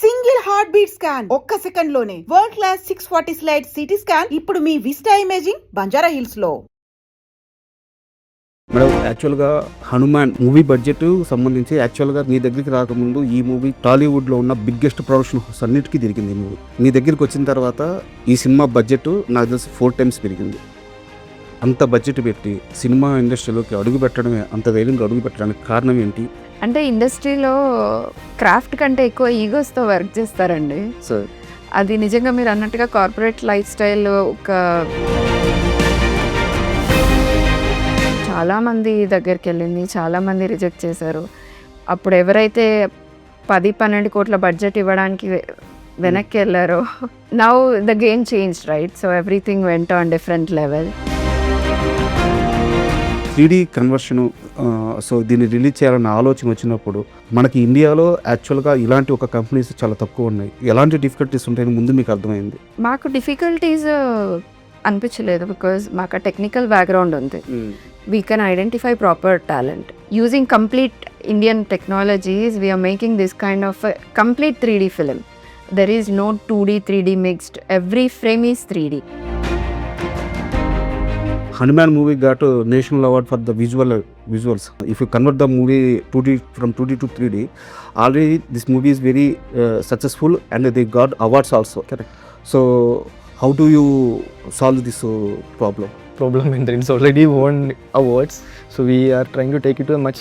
Single heart beat scan ఒక్క second లోనే world class 640 slide CT scan ఇప్పుడు మీ vista imaging Banjara hills లో. Madam, యాక్చువల్గా హనుమాన్ మూవీ బడ్జెట్ సంబంధించి యాక్చువల్గా మీ దగ్గరికి రాకముందు ఈ మూవీ టాలీవుడ్లో ఉన్న బిగ్గెస్ట్ ప్రొడక్షన్ హౌస్ అన్నిటికీ తిరిగింది. ఈ మూవీ మీ దగ్గరికి వచ్చిన తర్వాత ఈ సినిమా బడ్జెట్ నాకు తెలిసి 4 times పెరిగింది. అంత బడ్జెట్ పెట్టి సినిమా ఇండస్ట్రీలోకి అడుగు పెట్టడమే, అంత ధైర్యంగా అడుగు పెట్టడానికి కారణం ఏంటి? అంటే ఇండస్ట్రీలో క్రాఫ్ట్ కంటే ఎక్కువ ఈగోస్తో వర్క్ చేస్తారండి. సార్, అది నిజంగా మీరు అన్నట్టుగా కార్పొరేట్ లైఫ్ స్టైల్ ఒక చాలామంది దగ్గరికి వెళ్ళింది, చాలామంది రిజెక్ట్ చేశారు. అప్పుడు ఎవరైతే 10-12 కోట్ల బడ్జెట్ ఇవ్వడానికి వెనక్కి వెళ్ళారో now the game change, right? So everything went on different level. 3D conversion, so దీన్ని రిలీజ్ చేయాలన్న ఆలోచన వచ్చినప్పుడు మనకి ఇండియాలో యాక్చువల్గా ఇలాంటి ఒక కంపెనీస్ చాలా తక్కువ ఉన్నాయి. ఎలాంటి డిఫికల్టీస్ ఉంటాయని ముందు మీకు అర్థమైంది? మాకు డిఫికల్టీస్ అనిపించలేదు, బికాజ్ మాకు టెక్నికల్ బ్యాక్గ్రౌండ్ ఉంది. We can identify proper talent. Using complete Indian technologies, we are making this kind of a complete 3D film. There is no 2D, 3D mixed. Every frame is 3D. Hanuman movie got a national award for the visuals. If you convert the movie 2D from 2D to 3D, already this movie is very successful and they got awards also. Correct. So how do you solve this problem? And it's already won awards, so we are trying to take it to a much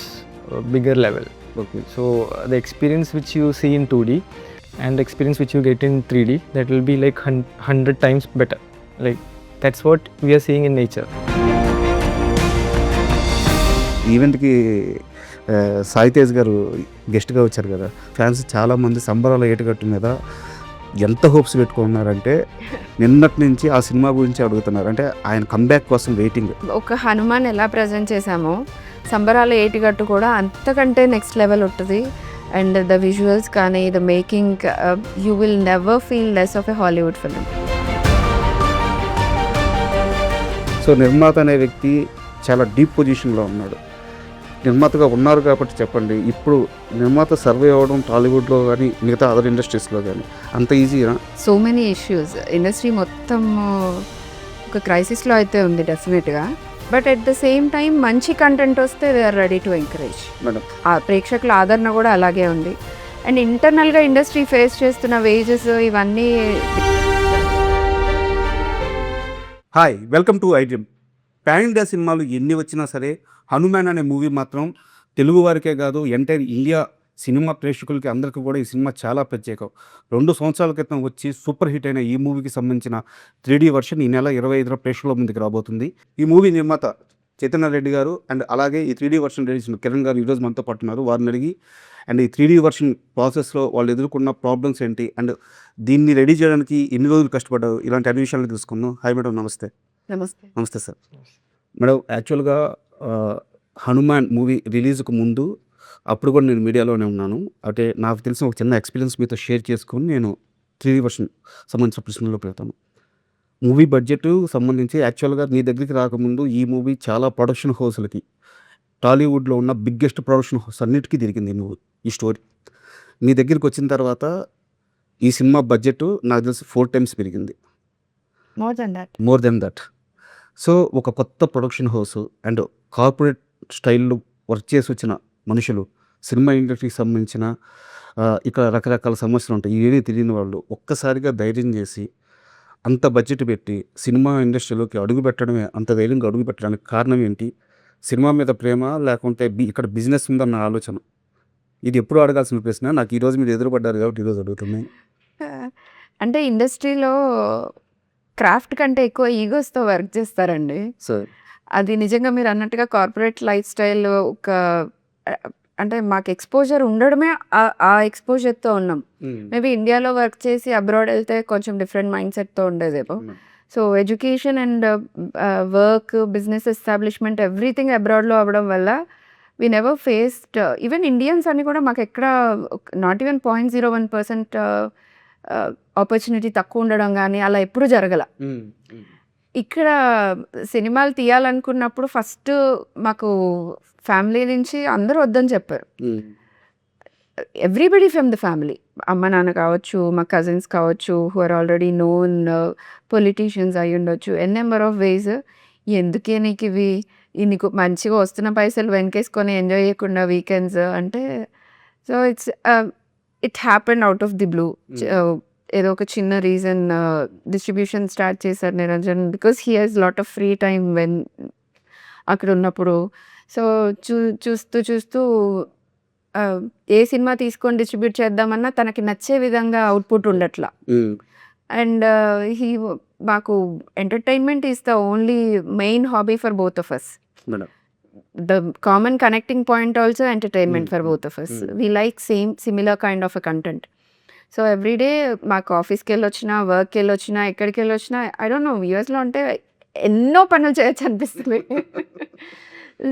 bigger level. Okay. So the experience which you see in 2D and the experience which you get in 3D, that will be like 100 times better. Like that's what we are seeing in nature. ఈవెంట్కి సాయి తేజ్ గారు గెస్ట్గా వచ్చారు కదా, fans చాలామంది సంబరాల ఏటుగట్టు మీద ఎంత hopes పెట్టుకున్నారంటే నిన్నటి నుంచి ఆ సినిమా గురించి అడుగుతున్నారు. అంటే ఆయన కంబ్యాక్ కోసం వెయిటింగ్. ఒక హనుమాన్ ఎలా ప్రజెంట్ చేశామో సంబరాల ఏటిగట్టు కూడా అంతకంటే నెక్స్ట్ లెవెల్ ఉంటుంది. అండ్ ద విజువల్స్ కానీ the making, you will never feel less of a Hollywood film. So నిర్మాత అనే వ్యక్తి చాలా డీప్ పొజిషన్లో ఉన్నాడు. నిర్మాతగా ఉన్నారు కాబట్టి చెప్పండి, ఇప్పుడు నిర్మాత సర్వే అవ్వడం టాలీవుడ్లో కానీ మిగతా అదర్ ఇండస్ట్రీస్లో కానీ అంత ఈజీనా? సో మెనీ ఇష్యూస్, ఇండస్ట్రీ మొత్తం ఒక క్రైసిస్లో అయితే ఉంది డెఫినెట్గా. But at the same time మంచి కంటెంట్ వస్తే they are ready to encourage. Madam, ఆ ప్రేక్షకుల ఆదరణ కూడా అలాగే ఉంది. అండ్ ఇంటర్నల్గా ఇండస్ట్రీ ఫేస్ చేస్తున్న వేజెస్ ఇవన్నీ. Hi, welcome to iDream. Pan India సినిమాలు ఎన్ని వచ్చినా సరే హనుమాన్ అనే మూవీ మాత్రం తెలుగు వారికే కాదు, ఎంటైర్ ఇండియా సినిమా ప్రేక్షకులకి అందరికీ కూడా ఈ సినిమా చాలా ప్రత్యేకం. 2 సంవత్సరాల క్రితం వచ్చి సూపర్ హిట్ అయిన ఈ మూవీకి సంబంధించిన 3D వర్షన్ ఈ నెల 25న ప్రేక్షకుల ముందుకు రాబోతుంది. ఈ మూవీ నిర్మాత చైతన్య రెడ్డి గారు అండ్ అలాగే ఈ 3D వర్షన్ రెడీ చేసిన కిరణ్ గారు ఈరోజు మనతో పట్టున్నారు. వారిని అడిగి అండ్ ఈ 3D వర్షన్ ప్రాసెస్లో వాళ్ళు ఎదుర్కొన్న ప్రాబ్లమ్స్ ఏంటి అండ్ దీన్ని రెడీ చేయడానికి ఎన్ని రోజులు కష్టపడ్డారు, ఇలాంటి అన్ని విషయాలు తెలుసుకుందాం. హాయ్ మేడం, నమస్తే. నమస్తే. నమస్తే సార్. మేడం, యాక్చువల్గా హనుమాన్ మూవీ రిలీజ్కు ముందు అప్పుడు కూడా నేను మీడియాలోనే ఉన్నాను. అంటే నాకు తెలిసిన ఒక చిన్న ఎక్స్పీరియన్స్ మీతో షేర్ చేసుకొని నేను 3D వర్షన్ సంబంధించిన ప్రశ్నలో పెడతాను. మూవీ బడ్జెట్ సంబంధించి యాక్చువల్గా నీ దగ్గరికి రాకముందు ఈ మూవీ చాలా ప్రొడక్షన్ హౌస్లకి, టాలీవుడ్లో ఉన్న బిగ్గెస్ట్ ప్రొడక్షన్ హౌస్ అన్నిటికీ తిరిగింది ఈ స్టోరీ. మీ దగ్గరికి వచ్చిన తర్వాత ఈ సినిమా బడ్జెట్ నాకు తెలిసి 4 times పెరిగింది. More than that. సో ఒక కొత్త ప్రొడక్షన్ హౌస్ అండ్ కార్పొరేట్ స్టైల్లో వర్క్ చేసి వచ్చిన మనుషులు, సినిమా ఇండస్ట్రీకి సంబంధించిన ఇక్కడ రకరకాల సమస్యలు ఉంటాయి, ఇవేమీ తెలియని వాళ్ళు ఒక్కసారిగా ధైర్యం చేసి అంత బడ్జెట్ పెట్టి సినిమా ఇండస్ట్రీలోకి అడుగు పెట్టడమే, అంత ధైర్యంగా అడుగు పెట్టడానికి కారణం ఏంటి? సినిమా మీద ప్రేమ లేకుంటే ఇక్కడ బిజినెస్ ఉందన్న ఆలోచన? ఇది ఎప్పుడు అడగాల్సిన ప్రశ్న. నాకు ఈరోజు మీరు ఎదురుపడ్డారు కాబట్టి ఈరోజు అడుగుతున్నాయి. అంటే ఇండస్ట్రీలో క్రాఫ్ట్ కంటే ఎక్కువ ఈగోస్తో వర్క్ చేస్తారండి. సార్, అది నిజంగా మీరు అన్నట్టుగా కార్పొరేట్ లైఫ్ స్టైల్ ఒక అంటే మాకు ఎక్స్పోజర్ ఉండడమే ఆ ఎక్స్పోజర్తో ఉన్నాం. మేబీ ఇండియాలో వర్క్ చేసి అబ్రాడ్ వెళ్తే కొంచెం డిఫరెంట్ మైండ్ సెట్తో ఉండేదేమో. So education and work, business establishment everything అబ్రాడ్లో అవ్వడం వల్ల we never faced, even Indians అని కూడా మాకు ఎక్కడ నాట్ ఈవెన్ 0.01% ఆపర్చునిటీ తక్కువ ఉండడం కానీ అలా ఎప్పుడు జరగల. ఇక్కడ సినిమాలు తీయాలనుకున్నప్పుడు ఫస్ట్ మాకు ఫ్యామిలీ నుంచి అందరూ వద్దని చెప్పారు. ఎవ్రీబడి ఫ్రమ్ ద ఫ్యామిలీ, అమ్మ నాన్న కావచ్చు, మా కజిన్స్ కావచ్చు, who are already known politicians అయి ఉండొచ్చు, ఎన్ నెంబర్ ఆఫ్ వేస్. ఎందుకే నీకు ఇవి, నీకు మంచిగా వస్తున్న పైసలు వెనకేసుకొని ఎంజాయ్ చేయకుండా వీకెండ్స్ అంటే. So it happened out of the blue. ఏదో ఒక చిన్న రీజన్ డిస్ట్రిబ్యూషన్ స్టార్ట్ చేశారు Niranjan, because he has lot of free time when అక్కడ ఉన్నప్పుడు. సో చూస్తూ ఏ సినిమా తీసుకొని డిస్ట్రిబ్యూట్ చేద్దామన్నా తనకి నచ్చే విధంగా అవుట్పుట్ ఉండట్లా. అండ్ మాకు entertainment is the only main hobby for both of us. The common connecting point also entertainment for both of us. We like similar kind of a content. So everyday మాకు ఆఫీస్కి వెళ్ళొచ్చినా, వర్క్కి వెళ్ళొచ్చినా, ఎక్కడికి వెళ్ళొచ్చినా, I don't know, యూఎస్లో అంటే ఎన్నో పనులు చేయొచ్చు అనిపిస్తుంది.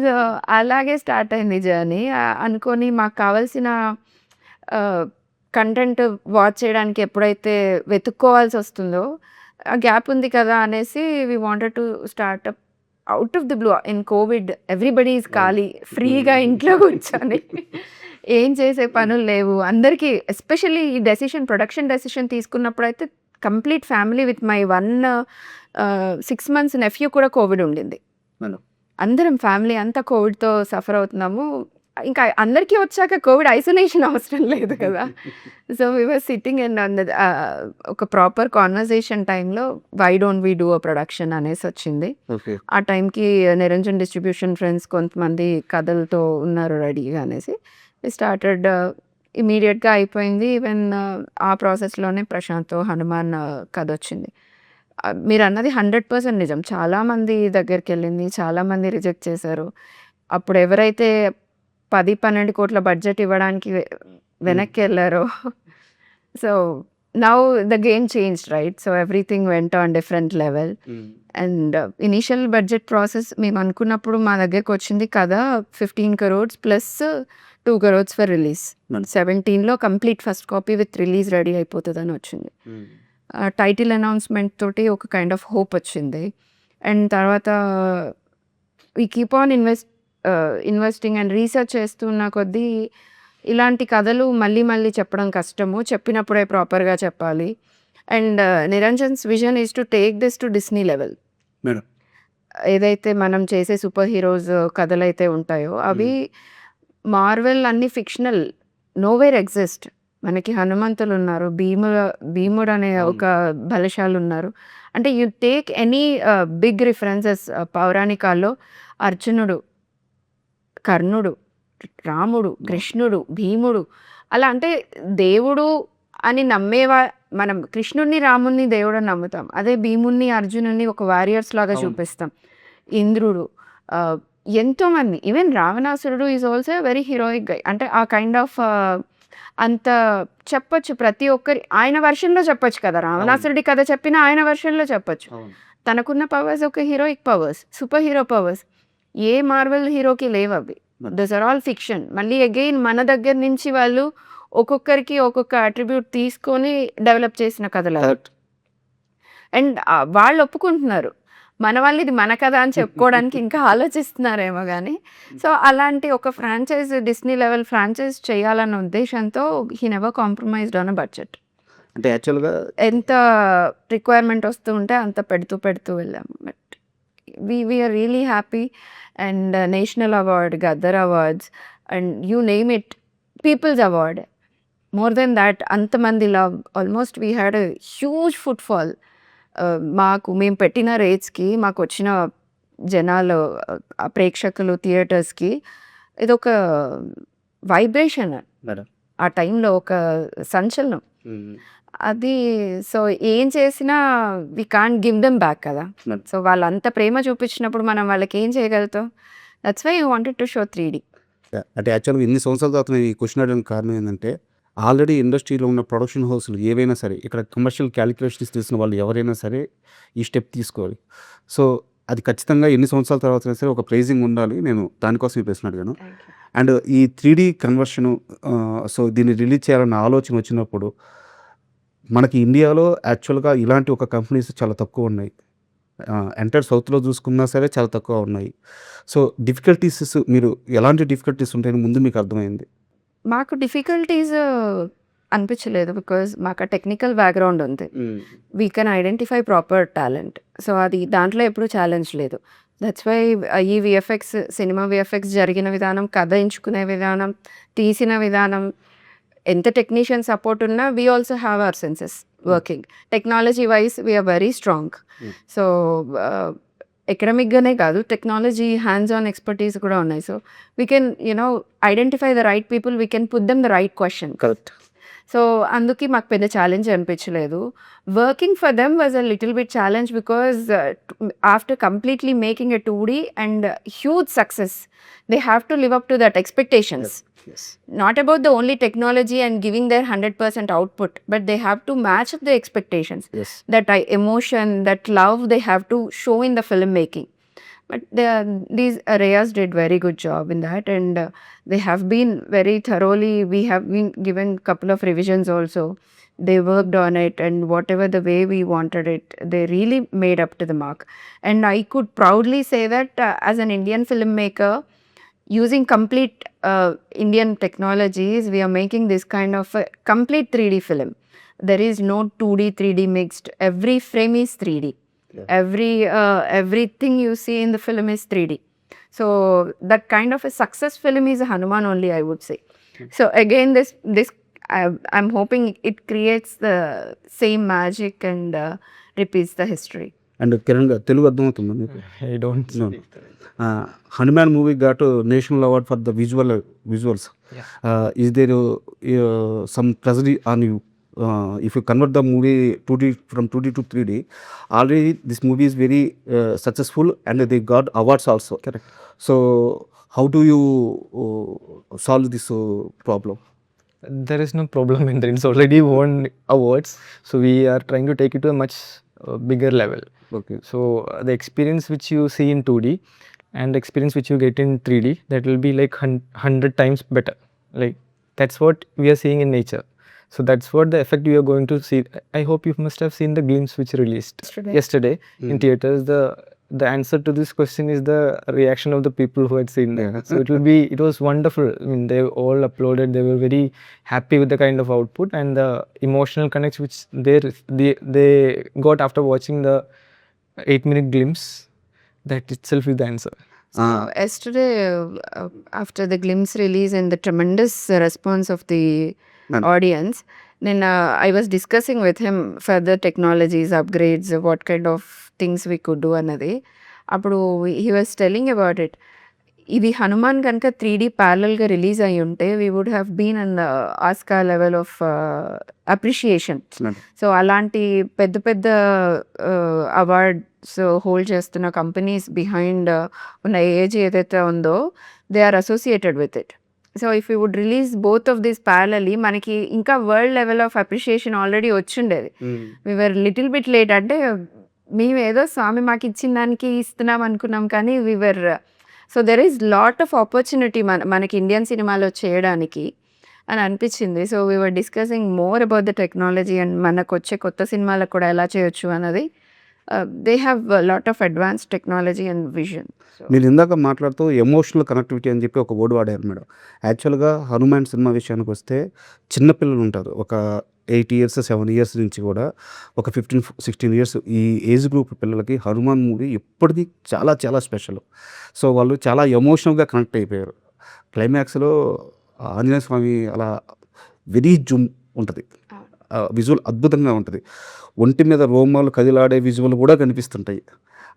సో అలాగే స్టార్ట్ అయింది జర్నీ. అనుకొని మాకు కావాల్సిన కంటెంట్ వాచ్ చేయడానికి ఎప్పుడైతే వెతుక్కోవాల్సి వస్తుందో, ఆ గ్యాప్ ఉంది కదా అనేసి we wanted to start up out of the blue. In Covid everybody is ఖాళీ, ఫ్రీగా ఇంట్లో కూర్చొని ఏం చేసే పనులు లేవు అందరికీ. ఎస్పెషల్లీ ఈ ప్రొడక్షన్ డెసిషన్ తీసుకున్నప్పుడు అయితే complete family with my 6 months nephew కూడా కోవిడ్ ఉండింది. అందరం ఫ్యామిలీ అంతా కోవిడ్తో సఫర్ అవుతున్నాము. ఇంకా అందరికీ వచ్చాక కోవిడ్ ఐసోలేషన్ అవసరం లేదు కదా. So we were sitting and ఒక ప్రాపర్ కాన్వర్జేషన్ టైంలో why don't we do a production అనేసి వచ్చింది. ఆ టైంకి నిరంజన్ డిస్ట్రిబ్యూషన్ ఫ్రెండ్స్ కొంతమంది కథలతో ఉన్నారు రెడీగా అనేసి స్టార్టెడ్. ఇమీడియట్గా అయిపోయింది. ఈవెన్ ఆ ప్రాసెస్లోనే ప్రశాంత్ హనుమాన్ కథ వచ్చింది. మీరు అన్నది 100% నిజం. చాలామంది దగ్గరికి వెళ్ళింది, చాలామంది రిజెక్ట్ చేశారు. అప్పుడు ఎవరైతే 10-12 కోట్ల బడ్జెట్ ఇవ్వడానికి వెనక్కి వెళ్ళారో, so now the game change, right? So everything went on different level. And initial budget process మేము అనుకున్నప్పుడు మా దగ్గరకు వచ్చింది కదా 15 crores plus 2 crores for release. 17లో complete first copy with release ready అయిపోతుందని వచ్చింది. టైటిల్ అనౌన్స్మెంట్ తోటి ఒక కైండ్ ఆఫ్ హోప్ వచ్చింది. అండ్ తర్వాత we keep on investing and research చేస్తున్న కొద్దీ ఇలాంటి కథలు మళ్ళీ మళ్ళీ చెప్పడం కష్టము, చెప్పినప్పుడే ప్రాపర్గా చెప్పాలి. And Niranjan's vision is to take this to Disney level. ఏదైతే మనం చేసే సూపర్ హీరోస్ కథలు అయితే ఉంటాయో అవి మార్వెల్ అన్ని ఫిక్షనల్, నోవేర్ ఎగ్జిస్ట్. మనకి హనుమంతులు ఉన్నారు, భీముడు అనే ఒక బలశాలు ఉన్నారు. అంటే you take any big references పౌరాణికాల్లో, అర్జునుడు, కర్ణుడు, రాముడు, కృష్ణుడు, భీముడు, అలా అంటే దేవుడు అని నమ్మేవా. మనం కృష్ణుడిని, రాముడిని దేవుడు అని నమ్ముతాం. అదే భీముడిని, అర్జునుడిని ఒక వారియర్స్ లాగా చూపిస్తాం. ఇంద్రుడు, ఎంతోమంది, ఈవెన్ రావణాసురుడు ఈజ్ ఆల్సో వెరీ హీరోయిక్ గై. అంటే ఆ కైండ్ ఆఫ్ అంత చెప్పొచ్చు ప్రతి ఒక్కరి ఆయన వర్షన్లో చెప్పొచ్చు కదా. రావణాసురుడి కథ చెప్పినా ఆయన వర్షన్లో చెప్పొచ్చు. తనకున్న పవర్స్ ఒక heroic powers, super hero powers. ఏ మార్వెల్ హీరోకి లేవు అవి. Those are all fiction. మళ్ళీ అగైన్ మన దగ్గర నుంచి వాళ్ళు ఒక్కొక్కరికి ఒక్కొక్క అట్రిబ్యూట్ తీసుకొని డెవలప్ చేసిన కథలు. అండ్ వాళ్ళు ఒప్పుకుంటున్నారు, మన వాళ్ళు ఇది మన కథ అని చెప్పుకోవడానికి ఇంకా ఆలోచిస్తున్నారేమో కానీ. సో అలాంటి ఒక ఫ్రాంచైజ్, డిస్నీ లెవెల్ ఫ్రాంచైజ్ చేయాలన్న ఉద్దేశంతో he never compromised on a budget. అంటే యాక్చువల్గా ఎంత రిక్వైర్మెంట్ వస్తూ ఉంటే అంత పెడుతూ వెళ్ళాము. But we are really happy. And national award, Gaddar awards, and you name it, people's award, more than that అంతమంది love. Almost we had a huge footfall. మేము పెట్టిన రేట్స్కి మాకు వచ్చిన జనాలు, ప్రేక్షకులు, థియేటర్స్కి ఇదొక వైబ్రేషన్. ఆ టైంలో ఒక సంచలనం అది. సో ఏం చేసినా we can't give them back కదా. సో వాళ్ళంత ప్రేమ చూపించినప్పుడు మనం వాళ్ళకి ఏం చేయగలుగుతాం. That's why you wanted to show 3D. అంటే యాక్చువల్గా ఇన్ని సంవత్సరాల తర్వాత నేను ఈ క్వశ్చన్ అడగడానికి కారణం ఏంటంటే, ఆల్రెడీ ఇండస్ట్రీలో ఉన్న ప్రొడక్షన్ హౌస్లు ఏవైనా సరే, ఇక్కడ కమర్షియల్ క్యాలిక్యులేషన్స్ తెలిసిన వాళ్ళు ఎవరైనా సరే ఈ స్టెప్ తీసుకోవాలి. సో అది ఖచ్చితంగా ఎన్ని సంవత్సరాల తర్వాత సరే ఒక ప్రైజింగ్ ఉండాలి. నేను దానికోసం ఈ ప్రశ్న అడిగాను. అండ్ ఈ 3D కన్వర్షను, సో దీన్ని రిలీజ్ చేయాలన్న ఆలోచన వచ్చినప్పుడు మనకి ఇండియాలో యాక్చువల్గా ఇలాంటి ఒక కంపెనీస్ చాలా తక్కువ ఉన్నాయి. ఎంటర్ సౌత్లో చూసుకున్నా సరే చాలా తక్కువ ఉన్నాయి. సో డిఫికల్టీస్, మీరు ఎలాంటి డిఫికల్టీస్ ఉంటాయని ముందు మీకు అర్థమైంది? మాకు డిఫికల్టీస్ అనిపించలేదు బికాజ్ మాకు టెక్నికల్ బ్యాక్గ్రౌండ్ ఉంది. We can identify proper talent. So అది దాంట్లో ఎప్పుడు ఛాలెంజ్ లేదు. దట్స్ వై ఈ విఎఫ్ఎక్స్, సినిమా విఎఫ్ఎక్స్ జరిగిన విధానం, కథ ఎంచుకునే విధానం, తీసిన విధానం, ఎంత టెక్నీషియన్ సపోర్ట్ ఉన్నా we also have our senses working. Technology wise we are very strong. So ఎకడమిక్గానే కాదు, టెక్నాలజీ హ్యాండ్స్ ఆన్ ఎక్స్పర్టీస్ కూడా ఉన్నాయి. So we can identify the right people, we can put them the right question. Correct. So అందుకే మాకు పెద్ద challenge అనిపించలేదు. Working for them was a little bit challenge because after completely making a 2D and huge success, they have to live up to that expectations. Not about the only technology and giving their 100% output, but they have to match up the expectations. Yes. That emotion, that love they have to show in the filmmaking. But these Reyes did very good job in that, and they have been very thoroughly, we have been given couple of revisions also. They worked on it, and whatever the way we wanted it, they really made up to the mark. And I could proudly say that as an Indian filmmaker, using complete Indian technologies, we are making this kind of a complete 3D film. There is no 2D, 3D mixed. Every frame is 3D. Yeah. Everything you see in the film is 3D. So that kind of a success film is Hanuman only, I would say. So again, this I'm hoping it creates the same magic and repeats the history. And Kiran గారు, తెలుగు అర్థమవుతుందా మీకు? I don't. No. Hanuman movie got national award for the visuals. Is there some tragedy on you? If you convert the movie 2D from 2D to 3D, already this movie is very successful and they got awards also. Correct. So how do you solve this problem? There is no problem in that. It's already won awards. So we are trying to take it to a much bigger level. Okay. So the experience which you see in 2D and experience which you get in 3D, that will be like 100 times better. Like that's what we are seeing in nature. So that's what the effect we are going to see. I hope you must have seen the glimpse which released yesterday in theaters. The answer to this question is the reaction of the people who had seen that. So it was wonderful. I mean, they all uploaded. They were very happy with the kind of output and the emotional connects which they got after watching the 8-minute glimpse. That itself is the answer. So yesterday, after the glimpse release and the tremendous response of the audience, then I was discussing with him further technologies, upgrades, what kind of things we could do another. Appudu he was telling about it. ఇది హనుమాన్ కనుక 3D ప్యారలల్గా release అయ్యి ఉంటే we would have been an Oscar level of appreciation. So అలాంటి పెద్ద పెద్ద awards hold చేస్తున్న companies behind ఉన్న ఏజ్ ఏదైతే ఉందో they are associated with it. So if you would release both of this parallelly, మనకి ఇంకా world level of appreciation already వచ్చిండేది. We were little bit late. అంటే మేము ఏదో స్వామి మాకు ఇచ్చిన దానికి ఇస్తున్నాం అనుకున్నాం, కానీ we were. So there is lot of opportunity మనకి ఇండియన్ సినిమాలో చేయడానికి అని అనిపించింది. So we were discussing more about the technology and మనకు వచ్చే కొత్త సినిమాలకు కూడా ఎలా చేయొచ్చు అన్నది. They have lot of advance technology and vision. మీరు ఇందాక మాట్లాడుతూ ఎమోషనల్ కనెక్టివిటీ అని చెప్పి ఒక వర్డ్ వాడారు మేడం. యాక్చువల్గా హనుమాన్ సినిమా విషయానికి వస్తే చిన్నపిల్లలు ఉంటారు, ఒక 8 years 7 years నుంచి కూడా ఒక 15-16 years ఈ ఏజ్ గ్రూప్ పిల్లలకి హనుమాన్ మూవీ ఎప్పటికీ చాలా చాలా స్పెషల్. సో వాళ్ళు చాలా ఎమోషనల్గా కనెక్ట్ అయిపోయారు. క్లైమాక్స్లో ఆంజనేయ స్వామి అలా వెరీ జూమ్ ఉంటుంది, విజువల్ అద్భుతంగా ఉంటుంది. ఒంటి మీద రోమాలు కదిలాడే విజువల్ కూడా కనిపిస్తుంటాయి.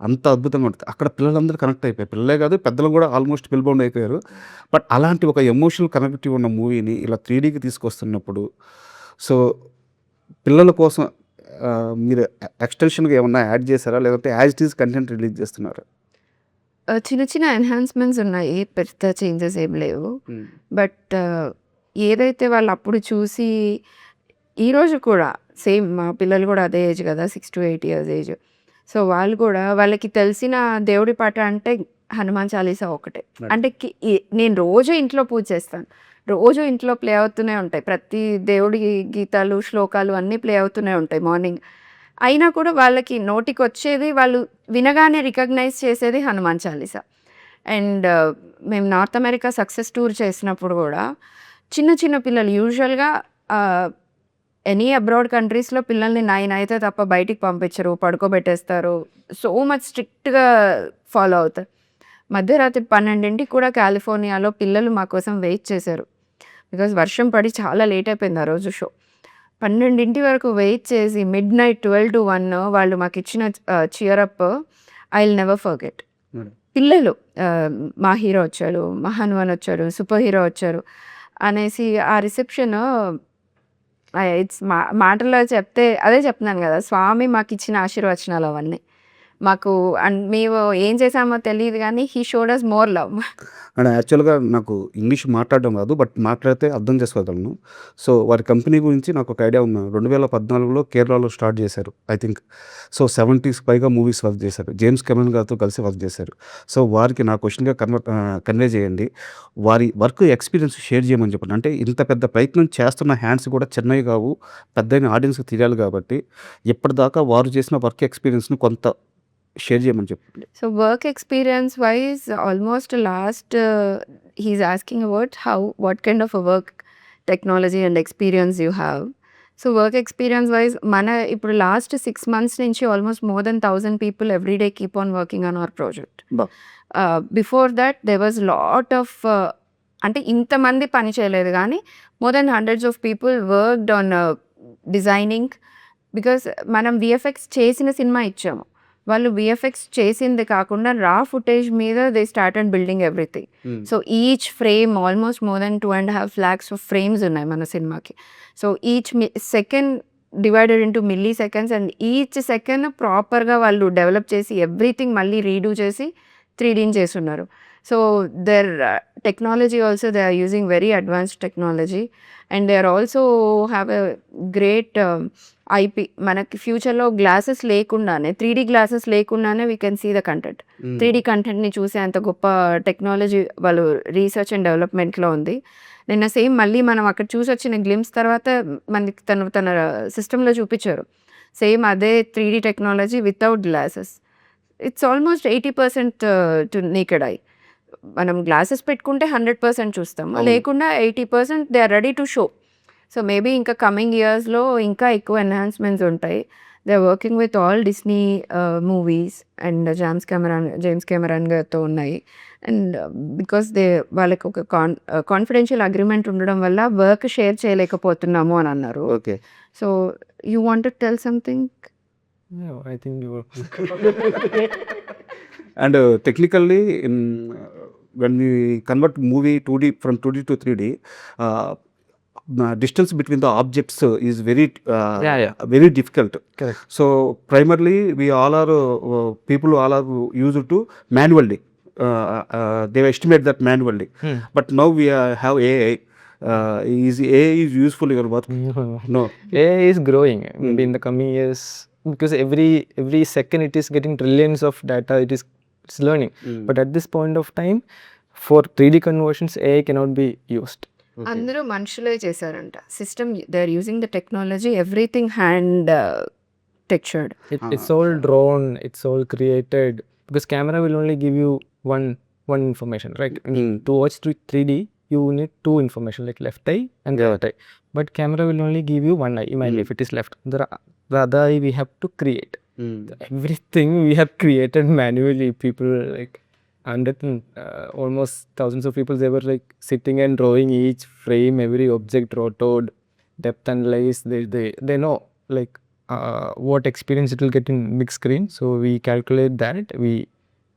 అంత అద్భుతంగా ఉంటుంది. అక్కడ పిల్లలందరూ కనెక్ట్ అయిపోయారు. పిల్లలే కాదు, పెద్దలు కూడా ఆల్మోస్ట్ పిల్బౌండ్ అయిపోయారు. బట్ అలాంటి ఒక ఎమోషనల్ కనెక్టివిటీ ఉన్న మూవీని ఇలా 3Dకి తీసుకొస్తున్నప్పుడు, సో పిల్లల కోసం మీరు ఎక్స్టెన్షన్గా ఏమన్నా యాడ్ చేశారా, లేదంటే as it is content release చేస్తున్నారా? చిన్న చిన్న ఎన్హాన్స్మెంట్స్ ఉన్నాయి, పెద్ద చేంజెస్ ఏం లేవు. బట్ ఏదైతే వాళ్ళు అప్పుడు చూసి, ఈరోజు కూడా సేమ్ మా పిల్లలు కూడా అదే ఏజ్ కదా, 6 to 8 years ఏజ్. సో వాళ్ళు కూడా వాళ్ళకి తెలిసిన దేవుడి పాట అంటే హనుమాన్ చాలీసా ఒకటే. అంటే నేను రోజు ఇంట్లో పూజ చేస్తాను, రోజు ఇంట్లో ప్లే అవుతూనే ఉంటాయి. ప్రతి దేవుడి గీతాలు, శ్లోకాలు అన్నీ ప్లే అవుతూనే ఉంటాయి మార్నింగ్. అయినా కూడా వాళ్ళకి నోటికి వచ్చేది, వాళ్ళు వినగానే రికగ్నైజ్ చేసేది హనుమాన్ చాలీసా. అండ్ మేము నార్త్ అమెరికా సక్సెస్ టూర్ చేసినప్పుడు కూడా చిన్న చిన్న పిల్లలు యూజువల్గా ఎనీ అబ్రాడ్ కంట్రీస్లో పిల్లల్ని 9 అయితే తప్ప బయటికి పంపించరు, పడుకోబెట్టేస్తారు, సో మచ్ స్ట్రిక్ట్గా ఫాలో అవుతారు. మధ్యరాత్రి 12ంటికి కూడా కాలిఫోర్నియాలో పిల్లలు మా కోసం వెయిట్ చేశారు. బికాజ్ వర్షం పడి చాలా లేట్ అయిపోయింది ఆ రోజు షో. 12 వరకు వెయిట్ చేసి midnight 12 to 1 వాళ్ళు మాకు ఇచ్చిన చియరప్ ఐ విల్ నెవర్ ఫర్గెట్. పిల్లలు మా హీరో వచ్చారు, మహానువన్ వచ్చారు, సూపర్ హీరో వచ్చారు అనేసి ఆ రిసెప్షన్ ఇట్స్ మాటల్లో చెప్తే అదే చెప్తున్నాను కదా, స్వామి మాకు ఇచ్చిన ఆశీర్వచనాలు అవన్నీ. మాకు మేము ఏం చేసామో తెలియదు కానీ he showed us more love. And యాక్చువల్గా నాకు ఇంగ్లీష్ మాట్లాడడం రాదు, బట్ మాట్లాడితే అర్థం చేసుకోగలను. సో వారి కంపెనీ గురించి నాకు ఒక ఐడియా ఉంది. 2014లో కేరళలో స్టార్ట్ చేశారు ఐ థింక్. సో 70s పైగా మూవీస్ వర్క్ చేశారు. జేమ్స్ కెమెరన్ గారితో కలిసి వర్క్ చేశారు. సో వారికి నా క్వశ్చన్గా కన్వే చేయండి, వారి వర్క్ ఎక్స్పీరియన్స్ షేర్ చేయమని చెప్పండి. అంటే ఇంత పెద్ద ప్రయత్నం చేస్తున్న హ్యాండ్స్ కూడా చిన్నవి కావు, పెద్దయిన ఆడియన్స్కి తెలియాలి కాబట్టి ఇప్పటిదాకా వారు చేసిన వర్క్ ఎక్స్పీరియన్స్ని కొంత షేర్ చేయమని చెప్పండి. So work experience wise, almost last he's asking about what kind of a work technology and experience you have. So work experience wise, mana ఇప్పుడు last 6 months నుంచి almost more than 1000 people every day keep on working on our project. Before that there was lot of అంటే ఇంతమంది పని చేయలేదు కానీ more than hundreds of people worked on designing, because మనం VFX చేసిన cinema ఇచ్చాము, వాళ్ళు VFX చేసింది కాకుండా రా ఫుటేజ్ మీద they started building everything. So each frame almost more than 2.5 lakhs of frames ఉన్నాయి మన సినిమాకి. So each second divided into milli seconds, and each second ప్రాపర్గా వాళ్ళు డెవలప్ చేసి ఎవ్రీథింగ్ మళ్ళీ రీడూ చేసి 3Dని చేస్తున్నారు. So their technology also they are using very advanced technology, and they are also have a great IP. మనకి ఫ్యూచర్లో glasses లేకుండానే 3D గ్లాసెస్ లేకుండానే we can see the content. 3D కంటెంట్ని చూసే అంత గొప్ప టెక్నాలజీ వాళ్ళు రీసెర్చ్ అండ్ డెవలప్మెంట్లో ఉంది. నిన్న సేమ్ మళ్ళీ మనం అక్కడ చూసి వచ్చిన గ్లిమ్స్ తర్వాత మనకి తన సిస్టంలో చూపించారు సేమ్ అదే 3D technology without glasses. It's almost 80% to naked eye. మనం గ్లాసెస్ పెట్టుకుంటే 100% చూస్తాం, లేకుండా 80% they are ready to show. So maybe ఇంకా కమింగ్ ఇయర్స్లో ఇంకా ఎక్కువ ఎన్హాన్స్మెంట్స్ ఉంటాయి. They are working with all Disney movies and James Cameron గారితో ఉన్నాయి. అండ్ బికాస్ వాళ్ళకి ఒక కాన్ఫిడెన్షియల్ అగ్రిమెంట్ ఉండడం వల్ల వర్క్ షేర్ చేయలేకపోతున్నాము అని అన్నారు. Okay. So you want to tell something? No, I think you were. And technically, when we convert movie 2D from 2D to 3D, distance between the objects is very very difficult. Correct. So primarily we all are people all are used to manually. They estimate that manually. But now we have AI. Is AI is useful in your work? No. AI is growing maybe in the coming years, because every second it is getting trillions of data, it's learning. But at this point of time, for 3D conversions AI cannot be used. అందరూ మనుషులే చేశారంట system. They are using the technology, everything hand textured. It's all drawn, it's all created, because camera will only give you one information, right? To watch 3D you need two information, like left eye and the right eye, but camera will only give you one eye. Imagine if it is left, the other eye we have to create. Everything we have created manually. People like almost thousands of people, they were like sitting and drawing each frame, every object, rotoed, depth analyze. They know like what experience it will get in big screen. So we calculate that,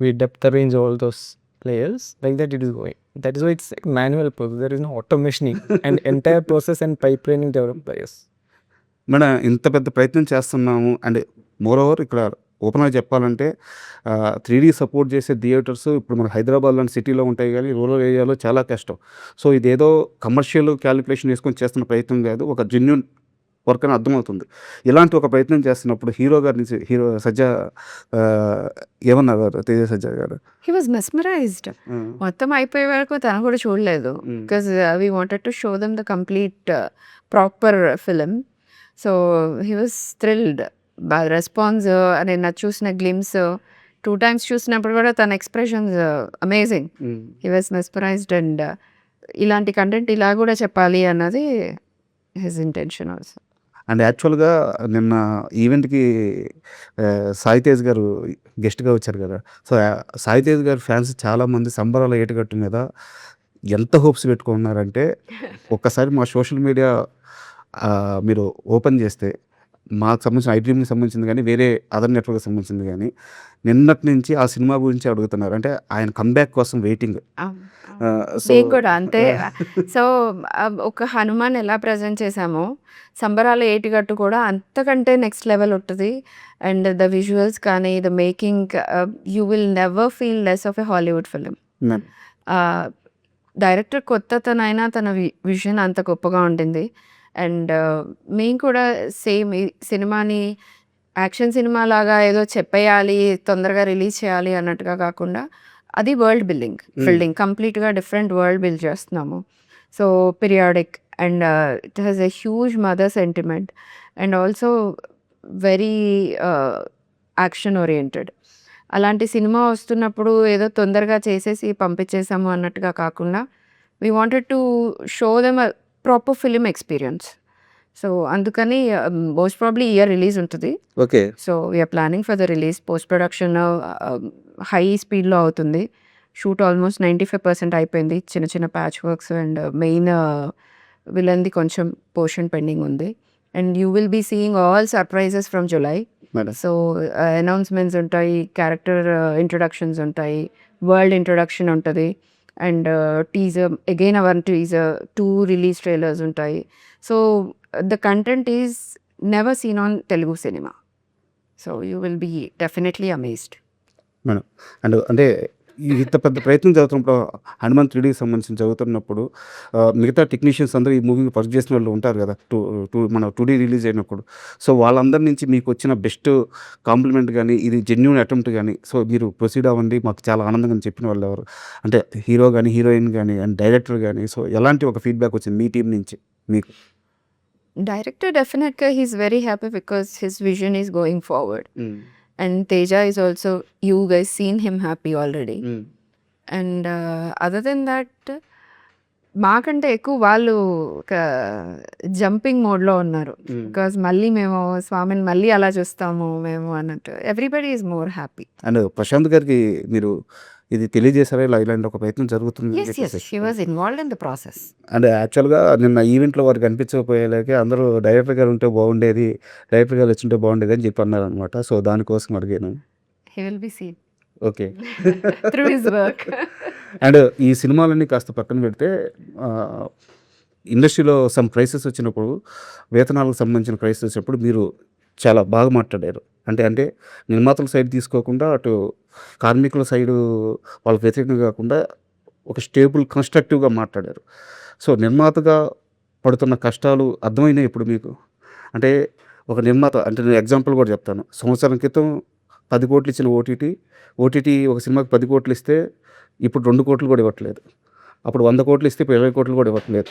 we depth arrange all those layers, like that it is going. That is why it's like manual process. There is no automation and entire process and pipelining developed by us. మనం ఇంత పెద్ద ప్రయత్నం చేస్తున్నాము. And more over ఇక్కడ ఓపెన్గా చెప్పాలంటే 3D support చేసే theatres ఇప్పుడు మన హైదరాబాద్ లాంటి సిటీలో ఉంటాయి, కానీ రూరల్ ఏరియాలో చాలా కష్టం. సో ఇదేదో కమర్షియల్ క్యాలిక్యులేషన్ వేసుకొని చేస్తున్న ప్రయత్నం కాదు, ఒక జెన్యూన్ వర్క్ అని అర్థమవుతుంది. ఇలాంటి ఒక ప్రయత్నం చేస్తున్నప్పుడు హీరో గారి నుంచి సజ్జా ఏమన్నారు తేజ సజ్జా గారు? He was mesmerised. మొత్తం అయిపోయే వరకు తను కూడా చూడలేదు, because we wanted to show them the complete proper film. So he was thrilled. Response నేను చూసిన గ్లిమ్స్ 2 times చూసినప్పుడు కూడా తన expressions amazing. He was mesmerised. And ఇలాంటి కంటెంట్ ఇలా కూడా చెప్పాలి అన్నది హిస్ ఇంటెన్షన్ ఆల్సో. అండ్ యాక్చువల్‌గా నిన్న ఈవెంట్‌కి సాయి తేజ్ గారు గెస్ట్‌గా వచ్చారు కదా! సో, సాయి తేజ్ గారి ఫ్యాన్స్ చాలామంది 'సంబరాల ఏటుగట్టు' మీద ఎంత హోప్స్ పెట్టుకున్నారంటే, ఒక్కసారి మా సోషల్ మీడియా మీరు ఓపెన్ చేస్తే మాకు సంబంధించిన ఐడ్రీమ్‌కి సంబంధించింది గానీ, వేరే అదర్ నెట్‌వర్క్‌కి సంబంధించింది గానీ, నిన్నటి నుంచి ఆ సినిమా గురించి అడుగుతున్నారు. అంటే ఆయన కమ్‌బ్యాక్ కోసం వెయిటింగ్. సో నేను కూడా అంతే. సో, ఒక హనుమాన్ ఎలా ప్రెజెంట్ చేశామో, సంబరాల ఏటిగట్టు కూడా అంతకంటే నెక్స్ట్ లెవెల్ ఉంటది. అండ్ ద విజువల్స్ కానీ, the making you will never feel less of a Hollywood film. Ma'am. Director కొత్తతనైనా తన విజన్ అంత గొప్పగా ఉంటుంది. అండ్ మేము కూడా సేమ్ ఈ సినిమాని యాక్షన్ సినిమా లాగా ఏదో చెప్పేయాలి, తొందరగా రిలీజ్ చేయాలి అన్నట్టుగా కాకుండా, అది వరల్డ్ బిల్డింగ్ కంప్లీట్‌గా డిఫరెంట్ వరల్డ్ బిల్డ్ చేస్తున్నాము. So, periodic and it has a huge mother sentiment and also very action oriented. అలాంటి సినిమా వస్తున్నప్పుడు ఏదో తొందరగా చేసేసి పంపించేసాము అన్నట్టుగా కాకుండా, we wanted to show them a proper film experience. So, అందుకని మోస్ట్ ప్రాబబ్లీ ఈ ఇయర్ రిలీజ్ ఉంటది. Okay. So, we are planning for the release. Post production high స్పీడ్‌లో అవుతుంది. షూట్ ఆల్మోస్ట్ 95% అయిపోయింది. చిన్న చిన్న ప్యాచ్ వర్క్స్ అండ్ మెయిన్ విలన్‌ది కొంచెం పోర్షన్ పెండింగ్ ఉంది. And you will be seeing all surprises from July. Madam. So, announcements ఉంటాయి, క్యారెక్టర్ ఇంట్రొడక్షన్స్ ఉంటాయి, వరల్డ్ ఇంట్రొడక్షన్ ఉంటది. And teaser again our teaser 2 release trailers ఉంటాయి. So, the content is never seen on Telugu cinema. So, you will be definitely amazed. Madam. And అంటే ఇంత పెద్ద ప్రయత్నం జరుగుతున్నప్పుడు హనుమాన్ 3డీకి సంబంధించి జరుగుతున్నప్పుడు మిగతా టెక్నీషియన్స్ అందరూ ఈ మూవీని వర్క్ చేసిన వాళ్ళు ఉంటారు కదా! మన 2డీ రిలీజ్ అయినప్పుడు. సో, వాళ్ళందరి నుంచి మీకు వచ్చిన బెస్ట్ కాంప్లిమెంట్ గానీ, ఇది జెన్యూన్ అటెంప్ట్ గానీ, సో మీరు ప్రొసీడ్ అవ్వండి మాకు చాలా ఆనందంగా అని చెప్పిన వాళ్ళు ఎవరు? అంటే హీరో గానీ, హీరోయిన్ గానీ అండ్ డైరెక్టర్ గానీ, సో ఎలాంటి ఒక ఫీడ్‌బ్యాక్ వచ్చింది మీ టీమ్ నుంచి మీకు? డైరెక్టర్ డెఫినెట్‌గా he is very happy because his vision is going forward. And Teja is also you guys seen him happy already. And other then that మాకంటే ఎక్కువ వాళ్ళు ఒక జంపింగ్ మోడ్‌లో ఉన్నారు. బికాస్ మళ్ళీ మేము స్వామిని మళ్ళీ అలా చూస్తాము మేము అన్నట్టు. Everybody is more happy. And Prashanth గారికి మీరు ఇది తెలియజేశారా? ఇలాంటి ఒక ప్రయత్నం జరుగుతుంది అని Yes, చెప్పేసి? she was involved in the process. And యాక్చువల్‌గా నిన్న ఈవెంట్‌లో వారు కనిపించకపోయేలాగే అందరూ డైరెక్టర్ గారు ఉంటే బాగుండేది, డైరెక్టర్ గారు వచ్చుంటే బాగుండేది అని చెప్పి అన్నారనమాట. సో, దానికోసం అడిగాను. He will be seen okay. through his work. And ఈ సినిమాలన్నీ కాస్త పక్కన పెడితే ఇండస్ట్రీలో సమ్ క్రైసిస్ వచ్చినప్పుడు, వేతనాలకు సంబంధించిన క్రైసిస్ వచ్చినప్పుడు మీరు చాలా బాగా మాట్లాడారు. అంటే నిర్మాతల సైడ్ తీసుకోకుండా, అటు కార్మికుల సైడు వాళ్ళకి వ్యతిరేకంగా కాకుండా ఒక స్టేబుల్ కన్స్ట్రక్టివ్‌గా మాట్లాడారు. సో, నిర్మాతగా పడుతున్న కష్టాలు అర్థమైనాయి ఇప్పుడు మీకు? అంటే ఒక నిర్మాత అంటే నేను ఎగ్జాంపుల్ కూడా చెప్తాను. సంవత్సరం క్రితం 10 కోట్లు ఇచ్చిన ఓటీటీ ఒక సినిమాకి 10 కోట్లు ఇస్తే ఇప్పుడు 2 కోట్లు కూడా ఇవ్వట్లేదు. అప్పుడు 100 కోట్లు ఇస్తే ఇప్పుడు 20 కోట్లు కూడా ఇవ్వట్లేదు.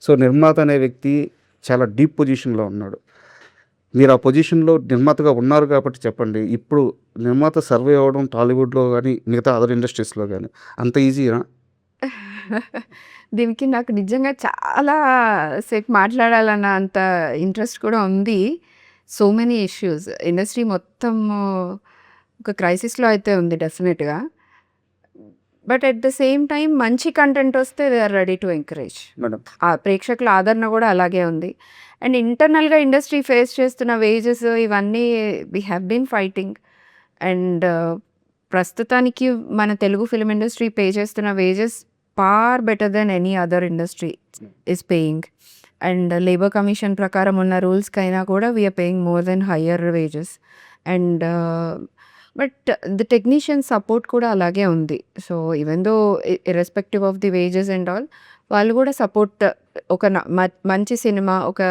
సో, నిర్మాత అనే వ్యక్తి చాలా డీప్ పొజిషన్‌లో ఉన్నాడు. మీరు ఆ పొజిషన్‌లో నిర్మాతగా ఉన్నారు కాబట్టి చెప్పండి. ఇప్పుడు నిర్మాత సర్వే అవ్వడం టాలీవుడ్‌లో గానీ, మిగతా అదర్ ఇండస్ట్రీస్‌లో గానీ అంత ఈజీనా? దీనికి నాకు నిజంగా చాలా సేపు మాట్లాడాలన్న అంత ఇంట్రెస్ట్ కూడా ఉంది. So many issues. ఇండస్ట్రీ మొత్తం ఒక క్రైసిస్‌లో అయితే ఉంది డెఫినెట్‌గా. But at the same time మంచి కంటెంట్ వస్తే they are ready to encourage. Madam. ఆ ప్రేక్షకుల ఆదరణ కూడా అలాగే ఉంది. అండ్ ఇంటర్నల్‌గా ఇండస్ట్రీ ఫేస్ చేస్తున్న వేజెస్ ఇవన్నీ we have been fighting. And ప్రస్తుతానికి మన తెలుగు ఫిల్మ్ ఇండస్ట్రీ పే చేస్తున్న wages far better than any other industry is paying. And labour commission ప్రకారం ఉన్న రూల్స్‌కైనా కూడా we are paying more than higher wages. And but the technician support కూడా అలాగే ఉంది. So, even though irrespective of the wages and all, వాళ్ళు కూడా support ఒక మంచి సినిమా ఒక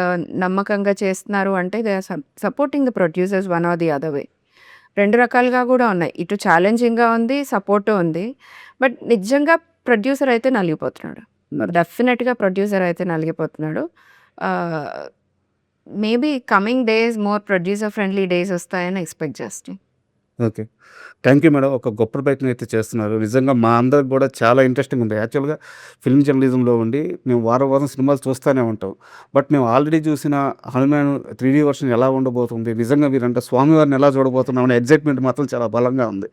నమ్మకంగా చేస్తున్నారు అంటే they are supporting the producers one or the other way. 2 రకాలుగా కూడా ఉన్నాయి. ఇటు ఛాలెంజింగ్‌గా ఉంది, సపోర్టు ఉంది. బట్ నిజంగా ప్రొడ్యూసర్ అయితే నలిగిపోతున్నాడు. మరి డెఫినెట్‌గా ప్రొడ్యూసర్ అయితే నలిగిపోతున్నాడు. Maybe coming days more producer friendly days వస్తాయని ఎక్స్‌పెక్ట్ చేస్తున్నాను. ఓకే. Thank you madam. ఒక గొప్ప ప్రయత్నం అయితే చేస్తున్నారు. నిజంగా మా అందరికి కూడా చాలా ఇంట్రెస్టింగ్ ఉంది. యాక్చువల్‌గా ఫిల్మ్ జర్నలిజంలో ఉండి మేము వారం సినిమాలు చూస్తూనే ఉంటాం. బట్ మేము ఆల్రెడీ చూసిన 'హనుమాన్' 3డీ వర్షన్ ఎలా ఉండబోతుంది, నిజంగా మీరంటే స్వామివారిని ఎలా చూడబోతున్నాం అనే ఎక్సైట్‌మెంట్ మాత్రం చాలా బలంగా ఉంది.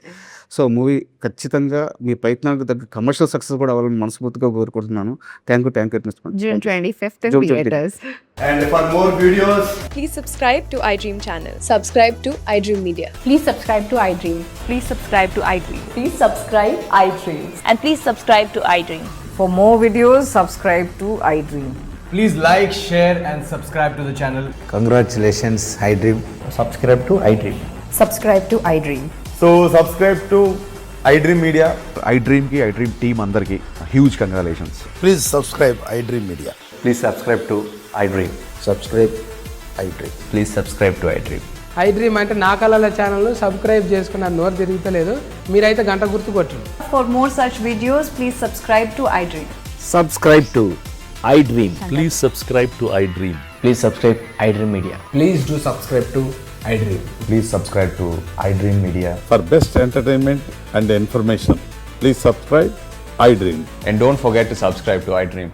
సో, మూవీ ఖచ్చితంగా మీ ప్రయత్నానికి తగ్గ కమర్షియల్ సక్సెస్ కూడా అవ్వాలని మనస్ఫూర్తిగా కోరుకుంటున్నాను. Thank you miss madam. June 25th in June 20th. theaters. And for more videos, Please subscribe to iDream channel. Subscribe to iDream Media. Please subscribe to iDream. Please subscribe to iDream. Please subscribe iDream. And please subscribe to iDream. For more videos, subscribe to iDream. please like, share, and subscribe to the channel. Congratulations, iDream. Subscribe to iDream. Subscribe to iDream. So subscribe to iDream Media. iDream team అందరికి huge congratulations. Please subscribe iDream Media. Please subscribe to iDream. Subscribe iDream. Please subscribe to iDream. iDream అంటే నా కళల ఛానల్ను subscribe చేసుకున్న నోరు తిరుగుతలేదు, మీరైతే గంట గుర్తు కొట్టండి. For more such videos, please subscribe to iDream. Subscribe to iDream. Please subscribe to iDream. Please subscribe iDream Media. Please do subscribe to iDream. Please subscribe to iDream Media. For best entertainment and information, please subscribe iDream. And don't forget to subscribe to iDream.